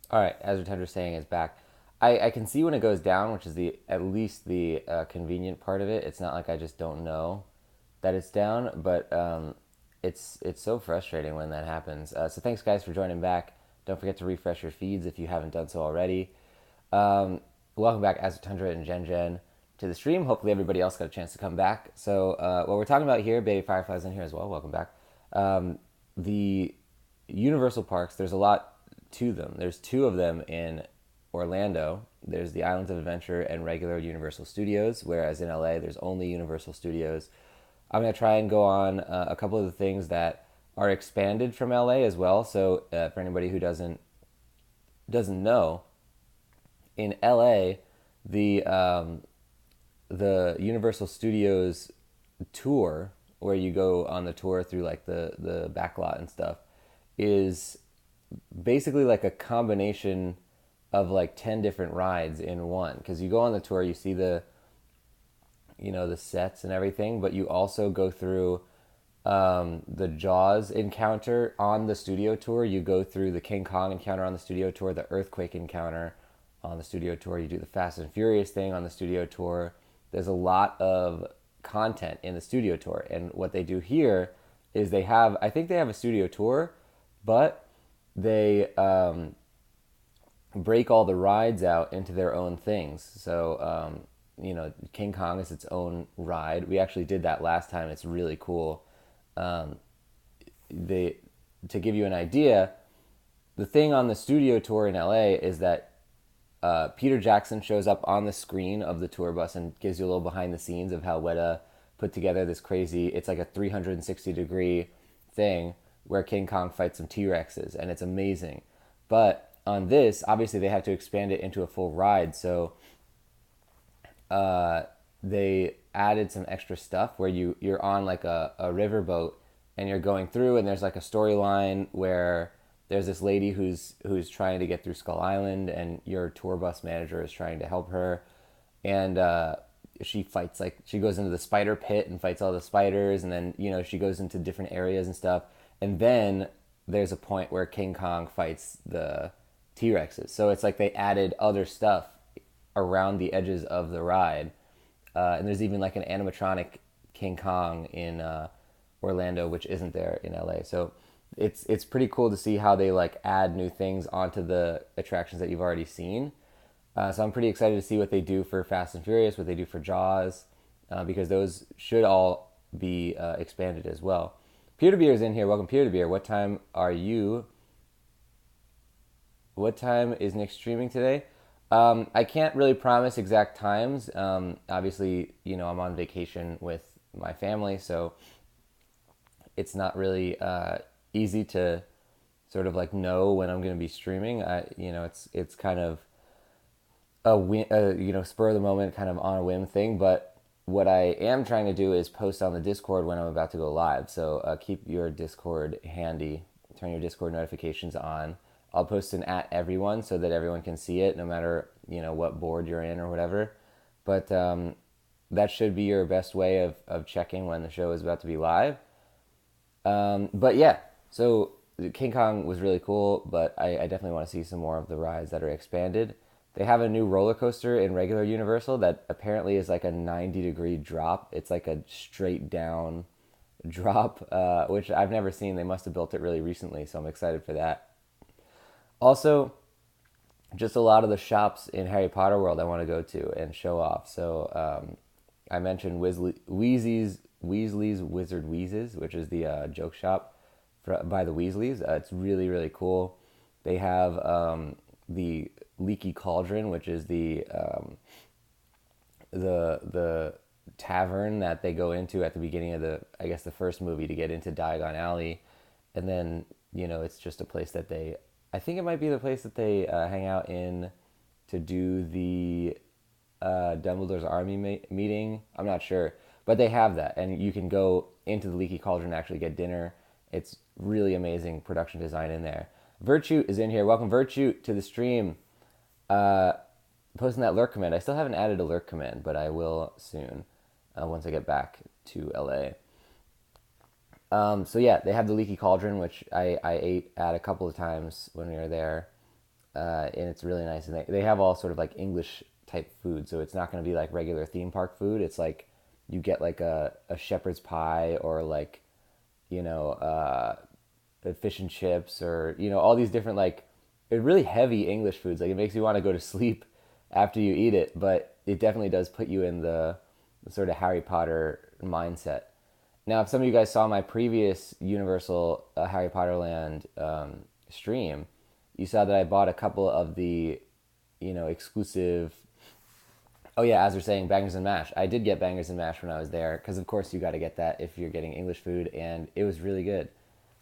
All right, as Tender's saying, is back. I can see when it goes down, which is the at least the convenient part of it. It's not like I just don't know that it's down, but it's so frustrating when that happens. So thanks guys for joining back. Don't forget to refresh your feeds if you haven't done so already. Um, Welcome back, Azotundra and Gen Gen, to the stream. Hopefully everybody else got a chance to come back. So what we're talking about here, Baby Firefly's in here as well. Welcome back. The Universal parks, there's a lot to them. There's two of them in Orlando. There's the Islands of Adventure and regular Universal Studios, whereas in LA there's only Universal Studios. I'm going to try and go on a couple of the things that are expanded from LA as well. So for anybody who doesn't know, in LA, the Universal Studios tour, where you go on the tour through like the back lot and stuff, is basically like a combination of like 10 different rides in one, because you go on the tour, you see the sets and everything, but you also go through the Jaws encounter on the studio tour. You go through the King Kong encounter on the studio tour, the Earthquake encounter on the studio tour. You do the Fast and Furious thing on the studio tour. There's a lot of content in the studio tour, and what they do here is I think they have a studio tour, but they break all the rides out into their own things. So, King Kong is its own ride. We actually did that last time. It's really cool. Um, they To give you an idea, the thing on the studio tour in LA is that Peter Jackson shows up on the screen of the tour bus and gives you a little behind the scenes of how Weta put together this crazy. It's like a 360-degree thing where King Kong fights some T-Rexes, and it's amazing. But on this, obviously, they have to expand it into a full ride, so they added some extra stuff where you're on like a riverboat and you're going through, and there's like a storyline where there's this lady who's trying to get through Skull Island, and your tour bus manager is trying to help her, and she fights, like she goes into the spider pit and fights all the spiders, and then she goes into different areas and stuff, and then there's a point where King Kong fights the T-Rexes. So it's like they added other stuff around the edges of the ride. And there's even like an animatronic King Kong in Orlando, which isn't there in LA. So it's pretty cool to see how they like add new things onto the attractions that you've already seen. So I'm pretty excited to see what they do for Fast and Furious, what they do for Jaws, because those should all be expanded as well. Peer to Beer is in here. Welcome, Peer to Beer. What time are you? What time is Nick streaming today? I can't really promise exact times. Obviously, I'm on vacation with my family, so it's not really easy to sort of like know when I'm going to be streaming. It's kind of spur of the moment, kind of on a whim thing. But what I am trying to do is post on the Discord when I'm about to go live. So keep your Discord handy. Turn your Discord notifications on. I'll post an at everyone so that everyone can see it, no matter what board you're in or whatever. But that should be your best way of checking when the show is about to be live. But yeah, so King Kong was really cool, but I definitely want to see some more of the rides that are expanded. They have a new roller coaster in regular Universal that apparently is like a 90-degree drop. It's like a straight down drop, which I've never seen. They must have built it really recently, so I'm excited for that. Also, just a lot of the shops in Harry Potter World I want to go to and show off. So I mentioned Weasley's Wizard Wheezes, which is the joke shop by the Weasleys. It's really, really cool. They have the Leaky Cauldron, which is the tavern that they go into at the beginning of the first movie to get into Diagon Alley, and then it's just a place that I think it might be the place that they hang out in to do the Dumbledore's army meeting. I'm not sure, but they have that, and you can go into the Leaky Cauldron and actually get dinner. It's really amazing production design in there. Virtue is in here. Welcome, Virtue, to the stream. Posting that lurk command. I still haven't added a lurk command, but I will soon once I get back to LA. So yeah, they have the Leaky Cauldron, which I ate at a couple of times when we were there. and it's really nice. And they have all sort of like English type food, so it's not going to be like regular theme park food. It's like you get like a shepherd's pie or like you know fish and chips or all these different like really heavy English foods. Like it makes you want to go to sleep after you eat it, but it definitely does put you in the sort of Harry Potter mindset. Now, if some of you guys saw my previous Universal Harry Potter Land stream, you saw that I bought a couple of the, exclusive. Oh yeah, as we're saying, bangers and mash. I did get bangers and mash when I was there because, of course, you got to get that if you're getting English food, and it was really good.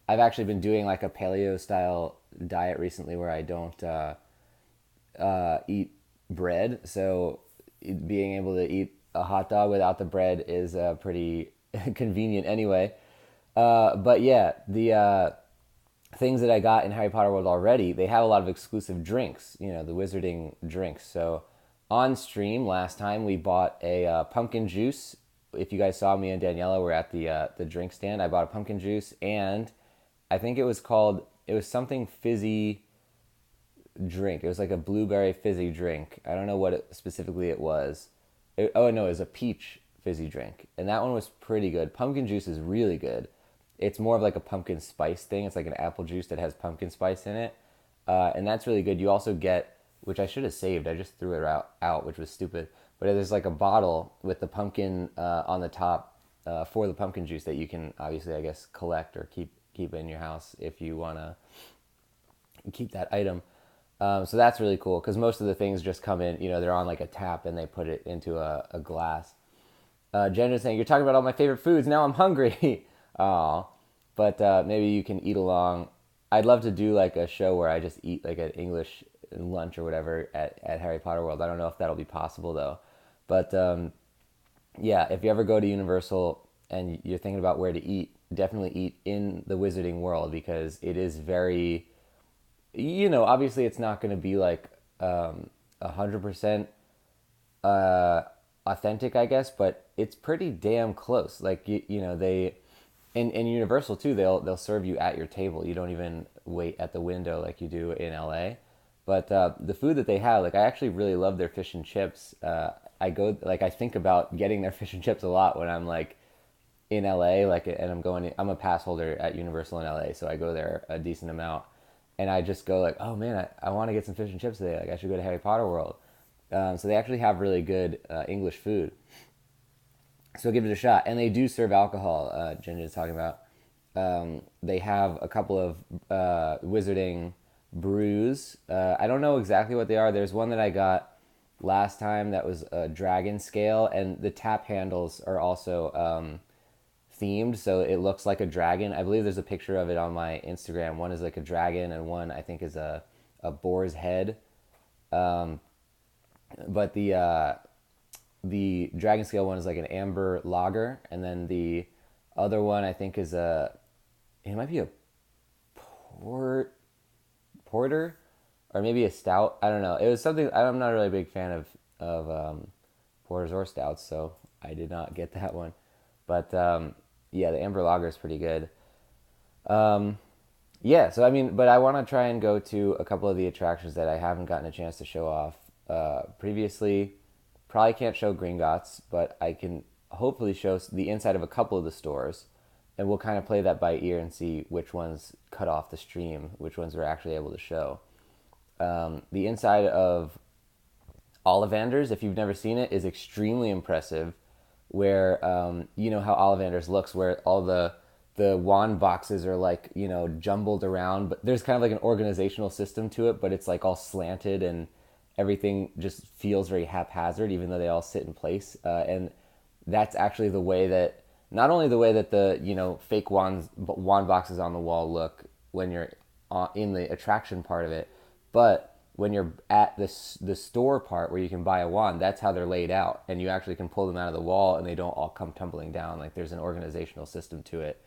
I've actually been doing like a paleo style diet recently where I don't eat bread, so being able to eat a hot dog without the bread is pretty convenient anyway. But yeah, the things that I got in Harry Potter World already, they have a lot of exclusive drinks, the wizarding drinks. So on stream last time, we bought a pumpkin juice. If you guys saw, me and Daniela were at the drink stand. I bought a pumpkin juice, and I think it was something fizzy drink. It was like a blueberry fizzy drink. I don't know what specifically it was. Oh no, it was a peach fizzy drink, and that one was pretty good. Pumpkin juice is really good. It's more of like a pumpkin spice thing. It's like an apple juice that has pumpkin spice in it, and that's really good. You also get, which I should have saved. I just threw it out, which was stupid. But there's like a bottle with the pumpkin on the top for the pumpkin juice that you can obviously, I guess, collect or keep in your house if you want to keep that item. So that's really cool because most of the things just come in, they're on like a tap and they put it into a glass. Jen's saying, you're talking about all my favorite foods. Now I'm hungry. Aw. But maybe you can eat along. I'd love to do like a show where I just eat like an English lunch or whatever at Harry Potter World. I don't know if that'll be possible though. But yeah, if you ever go to Universal and you're thinking about where to eat, definitely eat in the Wizarding World because it is very, obviously it's not going to be like 100% authentic, I guess, but it's pretty damn close. Like they in Universal too, they'll serve you at your table. You don't even wait at the window like you do in LA. But the food that they have, like I actually really love their fish and chips. I think about getting their fish and chips a lot when I'm like in LA, like, and I'm a pass holder at Universal in LA, so I go there a decent amount, and I just go like, oh man, I want to get some fish and chips today. Like I should go to Harry Potter World. So they actually have really good English food. So give it a shot, and they do serve alcohol. Ginger is talking about. They have a couple of wizarding brews. I don't know exactly what they are. There's one that I got last time that was a dragon scale, and the tap handles are also themed, so it looks like a dragon. I believe there's a picture of it on my Instagram. One is like a dragon, and one I think is a boar's head. But the dragon scale one is like an amber lager, and then the other one I think is it might be a porter or maybe a stout. I don't know. It was something. I'm not really a big fan of porters or stouts, so I did not get that one. But yeah, the amber lager is pretty good. Yeah, so I mean, but I want to try and go to a couple of the attractions that I haven't gotten a chance to show off previously. Probably can't show Gringotts, but I can hopefully show the inside of a couple of the stores, and we'll kind of play that by ear and see which ones cut off the stream, which ones we're actually able to show. The inside of Ollivander's, if you've never seen it, is extremely impressive. Where you know how Ollivander's looks, where all the wand boxes are like jumbled around, but there's kind of like an organizational system to it, but it's like all slanted and everything just feels very haphazard, even though they all sit in place. And that's actually the way that, not only the way that the fake wand boxes on the wall look when you're in the attraction part of it, but when you're at the store part where you can buy a wand, that's how they're laid out, and you actually can pull them out of the wall and they don't all come tumbling down. Like there's an organizational system to it,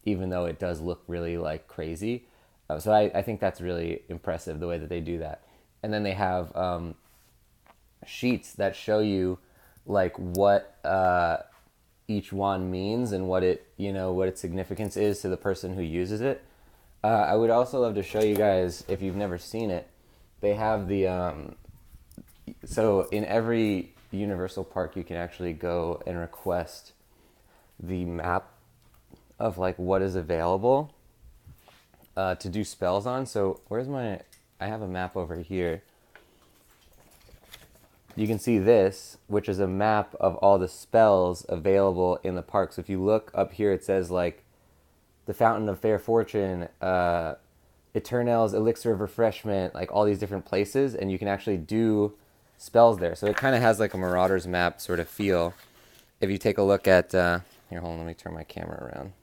even though it does look really like crazy. So I think that's really impressive the way that they do that. And then they have sheets that show you like what each wand means and what what its significance is to the person who uses it. I would also love to show you guys, if you've never seen it, they have the so in every Universal park you can actually go and request the map of like what is available to do spells on. So where's my? I have a map over here. You can see this, which is a map of all the spells available in the park. So if you look up here, it says like the Fountain of Fair Fortune, Eternel's Elixir of Refreshment, like all these different places, and you can actually do spells there. So it kind of has like a Marauders map sort of feel. If you take a look at, here, hold on, let me turn my camera around.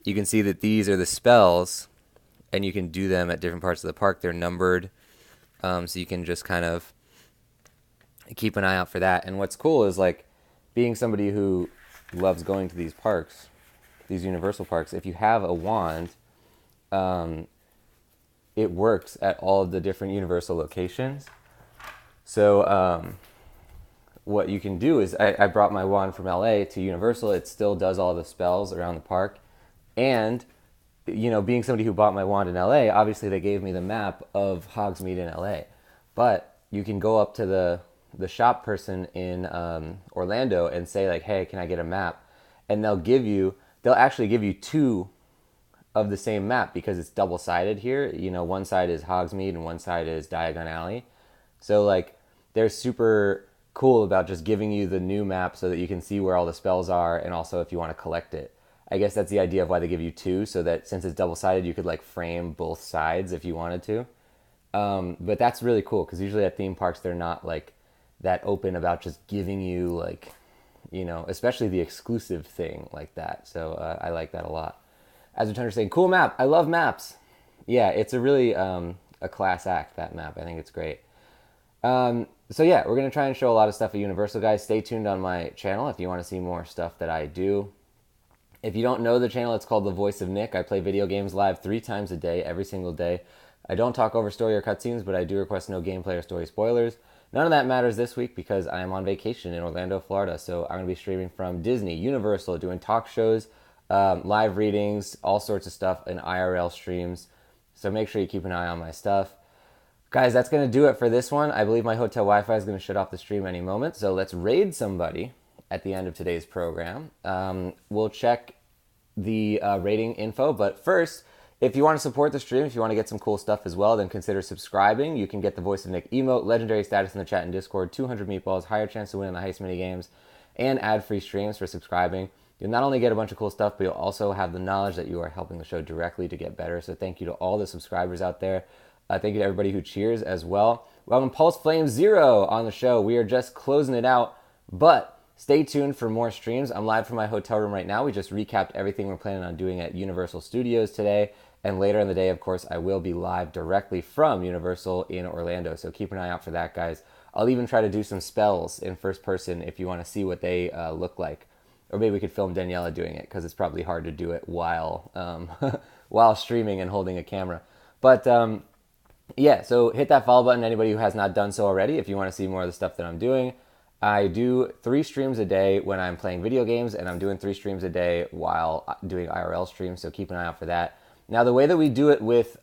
You can see that these are the spells, and you can do them at different parts of the park. They're numbered, so you can just kind of keep an eye out for that. And what's cool is like being somebody who loves going to these parks, these Universal parks, if you have a wand, it works at all of the different Universal locations. So what you can do is I brought my wand from LA to Universal. It still does all the spells around the park. And, you know, being somebody who bought my wand in LA, obviously they gave me the map of Hogsmeade in LA. But you can go up to the shop person in Orlando and say like, hey, can I get a map? And they'll actually give you two of the same map because it's double-sided here. You know, one side is Hogsmeade and one side is Diagon Alley. So like they're super cool about just giving you the new map so that you can see where all the spells are, and also if you want to collect it. I guess that's the idea of why they give you two, so that since it's double-sided, you could like frame both sides if you wanted to. But that's really cool because usually at theme parks, they're not like that open about just giving you like, you know, especially the exclusive thing like that. So I like that a lot. As Returner saying, cool map. I love maps. Yeah, it's a really a class act, that map. I think it's great. So yeah, we're going to try and show a lot of stuff at Universal, guys. Stay tuned on my channel if you want to see more stuff that I do. If you don't know the channel, it's called The Voice of Nick. I play video games live 3 times a day, every single day. I don't talk over story or cutscenes, but I do request no gameplay or story spoilers. None of that matters this week because I am on vacation in Orlando, Florida. So I'm going to be streaming from Disney, Universal, doing talk shows, live readings, all sorts of stuff, and IRL streams. So make sure you keep an eye on my stuff. Guys, that's going to do it for this one. I believe my hotel Wi-Fi is going to shut off the stream any moment. So let's raid somebody at the end of today's program. We'll check the rating info. But first, if you want to support the stream, if you want to get some cool stuff as well, then consider subscribing. You can get the Voice of Nick emote, legendary status in the chat and Discord, 200 meatballs, higher chance to win in the heist minigames, and ad-free streams for subscribing. You'll not only get a bunch of cool stuff, but you'll also have the knowledge that you are helping the show directly to get better. So thank you to all the subscribers out there. Thank you to everybody who cheers as well. Welcome Pulse Flame Zero on the show. We are just closing it out, but stay tuned for more streams. I'm live from my hotel room right now. We just recapped everything we're planning on doing at Universal Studios today. And later in the day, of course, I will be live directly from Universal in Orlando. So keep an eye out for that, guys. I'll even try to do some spells in first person if you want to see what they look like. Or maybe we could film Daniela doing it because it's probably hard to do it while while streaming and holding a camera. But yeah, so hit that follow button, anybody who has not done so already, if you want to see more of the stuff that I'm doing. I do 3 streams a day when I'm playing video games, and I'm doing 3 streams a day while doing IRL streams, so keep an eye out for that. Now, the way that we do it with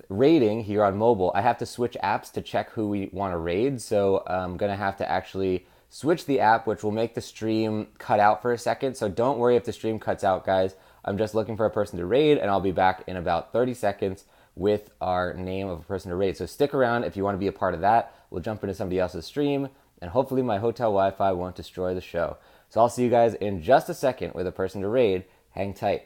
raiding here on mobile, I have to switch apps to check who we want to raid, so I'm going to have to actually switch the app, which will make the stream cut out for a second, so don't worry if the stream cuts out, guys. I'm just looking for a person to raid, and I'll be back in about 30 seconds with our name of a person to raid. So stick around if you want to be a part of that. We'll jump into somebody else's stream, and hopefully my hotel Wi-Fi won't destroy the show. So I'll see you guys in just a second with a person to raid. Hang tight.